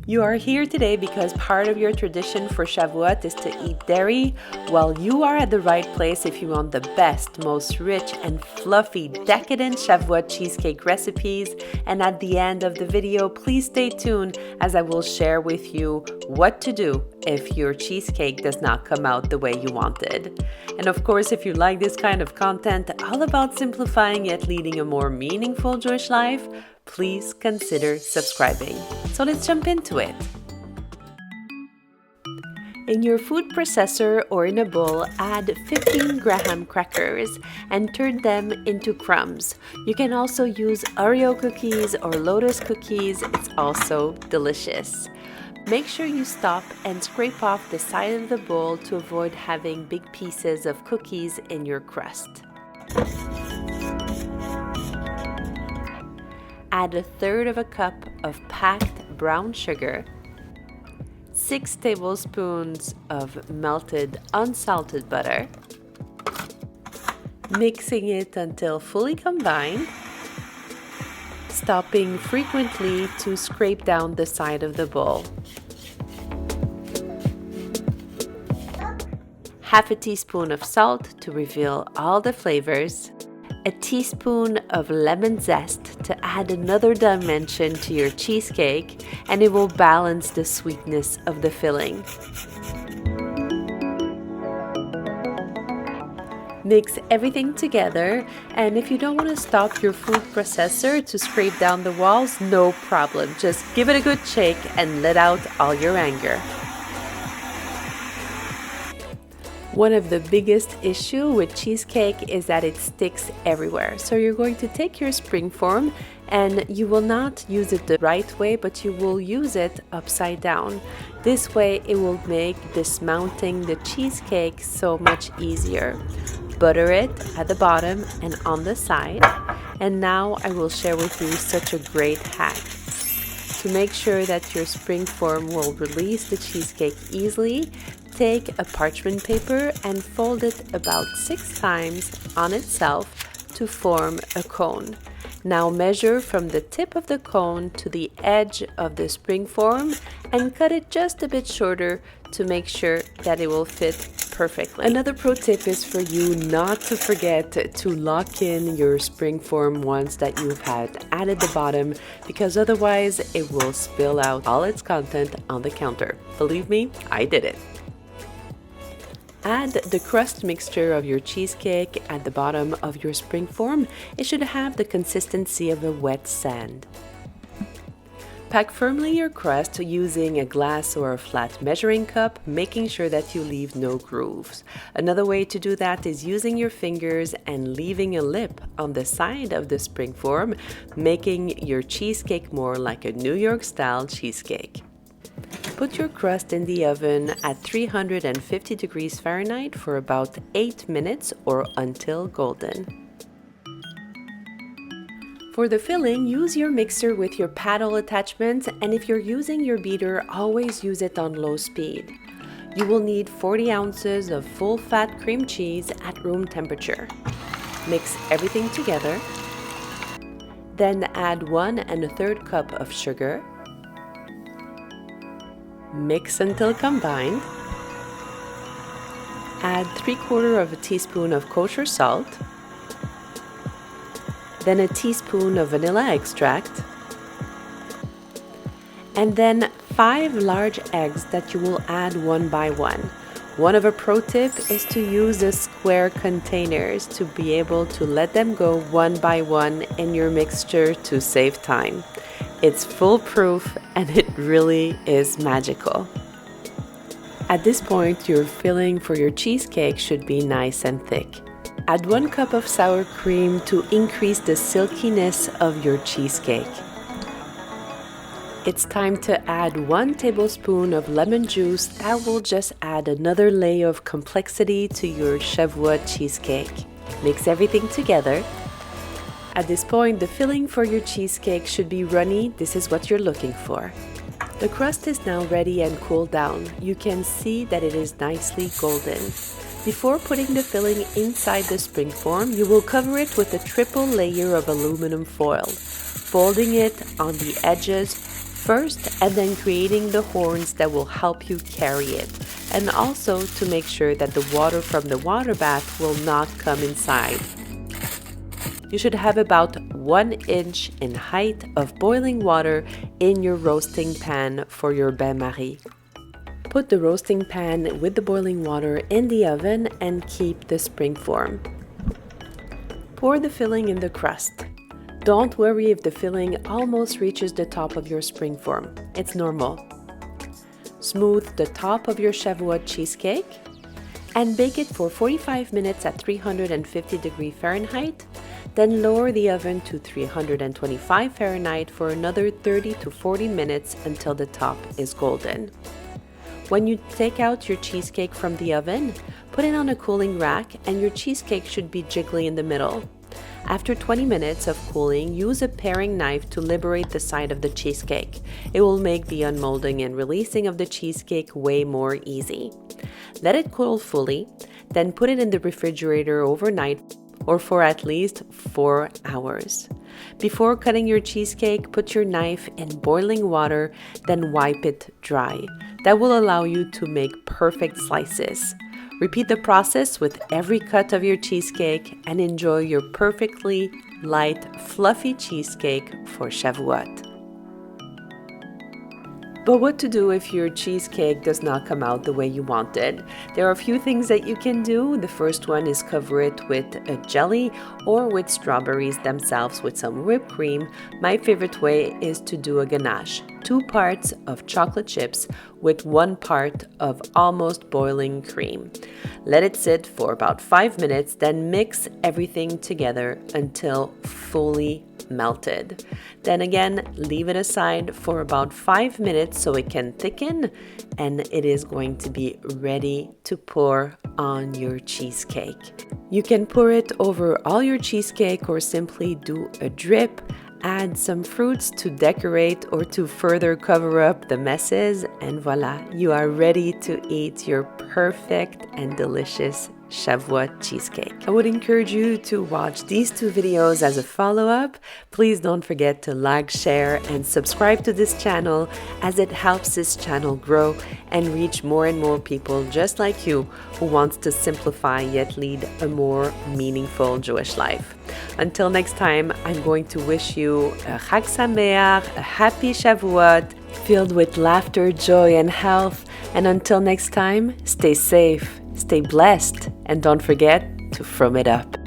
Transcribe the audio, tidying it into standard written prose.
You are here today because part of your tradition for Shavuot is to eat dairy. Well, you are at the right place if you want the best, most rich and fluffy, decadent Shavuot cheesecake recipes. And at the end of the video, please stay tuned as I will share with you what to do if your cheesecake does not come out the way you wanted. And of course, if you like this kind of content, all about simplifying yet leading a more meaningful Jewish life, please consider subscribing. So let's jump into it. In your food processor or in a bowl, add 15 graham crackers and turn them into crumbs. You can also use Oreo cookies or Lotus cookies. It's also delicious. Make sure you stop and scrape off the side of the bowl to avoid having big pieces of cookies in your crust. Add 1/3 cup of packed brown sugar, 6 tablespoons of melted unsalted butter, mixing it until fully combined, stopping frequently to scrape down the side of the bowl. Half a teaspoon of salt to reveal all the flavors, a teaspoon of lemon zest to add another dimension to your cheesecake, and it will balance the sweetness of the filling. Mix everything together, and if you don't want to stop your food processor to scrape down the walls, no problem. Just give it a good shake and let out all your anger. One of the biggest issues with cheesecake is that it sticks everywhere. So you're going to take your spring form and you will not use it the right way, but you will use it upside down. This way it will make dismounting the cheesecake so much easier. Butter it at the bottom and on the side. And now I will share with you such a great hack. To make sure that your spring form will release the cheesecake easily, take a parchment paper and fold it about 6 times on itself to form a cone. Now measure from the tip of the cone to the edge of the spring form and cut it just a bit shorter to make sure that it will fit perfectly. Another pro tip is for you not to forget to lock in your spring form once that you've had added the bottom, because otherwise it will spill out all its content on the counter. Believe me, I did it. Add the crust mixture of your cheesecake at the bottom of your spring form. It should have the consistency of a wet sand. Pack firmly your crust using a glass or a flat measuring cup, making sure that you leave no grooves. Another way to do that is using your fingers and leaving a lip on the side of the spring form, making your cheesecake more like a New York style cheesecake. Put your crust in the oven at 350 degrees Fahrenheit for about 8 minutes or until golden. For the filling, use your mixer with your paddle attachment, and if you're using your beater, always use it on low speed. You will need 40 ounces of full-fat cream cheese at room temperature. Mix everything together. Then add 1 1/3 cup of sugar. Mix until combined. Add 3/4 teaspoon of kosher salt. Then a teaspoon of vanilla extract. And then 5 large eggs that you will add one by one. One of a pro tip is to use the square containers to be able to let them go one by one in your mixture to save time. It's foolproof and it really is magical. At this point, your filling for your cheesecake should be nice and thick. Add 1 cup of sour cream to increase the silkiness of your cheesecake. It's time to add 1 tablespoon of lemon juice. That will just add another layer of complexity to your Shavuot cheesecake. Mix everything together. At this point, the filling for your cheesecake should be runny. This is what you're looking for. The crust is now ready and cooled down. You can see that it is nicely golden. Before putting the filling inside the spring form, you will cover it with a triple layer of aluminum foil, folding it on the edges first and then creating the horns that will help you carry it, and also to make sure that the water from the water bath will not come inside. You should have about 1 inch in height of boiling water in your roasting pan for your bain-marie. Put the roasting pan with the boiling water in the oven and keep the spring form. Pour the filling in the crust. Don't worry if the filling almost reaches the top of your spring form. It's normal. Smooth the top of your SHAVUOT cheesecake and bake it for 45 minutes at 350 degrees Fahrenheit. Then lower the oven to 325 Fahrenheit for another 30 to 40 minutes until the top is golden. When you take out your cheesecake from the oven, put it on a cooling rack and your cheesecake should be jiggly in the middle. After 20 minutes of cooling, use a paring knife to liberate the side of the cheesecake. It will make the unmolding and releasing of the cheesecake way more easy. Let it cool fully, then put it in the refrigerator overnight or for at least 4 hours. Before cutting your cheesecake, put your knife in boiling water, then wipe it dry. That will allow you to make perfect slices. Repeat the process with every cut of your cheesecake and enjoy your perfectly light, fluffy cheesecake for SHAVUOT. But what to do if your cheesecake does not come out the way you wanted? There are a few things that you can do. The first one is cover it with a jelly or with strawberries themselves with some whipped cream. My favorite way is to do a ganache. 2 parts of chocolate chips with 1 part of almost boiling cream. Let it sit for about 5 minutes, then mix everything together until fully melted. Then again, leave it aside for about 5 minutes so it can thicken, and it is going to be ready to pour on your cheesecake. You can pour it over all your cheesecake or simply do a drip. Add some fruits to decorate or to further cover up the messes, and voila, you are ready to eat your perfect and delicious SHAVUOT cheesecake. I would encourage you to watch these 2 videos as a follow-up. Please don't forget to like, share, and subscribe to this channel as it helps this channel grow and reach more and more people just like you who wants to simplify yet lead a more meaningful Jewish life. Until next time, I'm going to wish you a chag sameach, a happy SHAVUOT, filled with laughter, joy, and health. And until next time, stay safe, stay blessed, and don't forget to frum it up.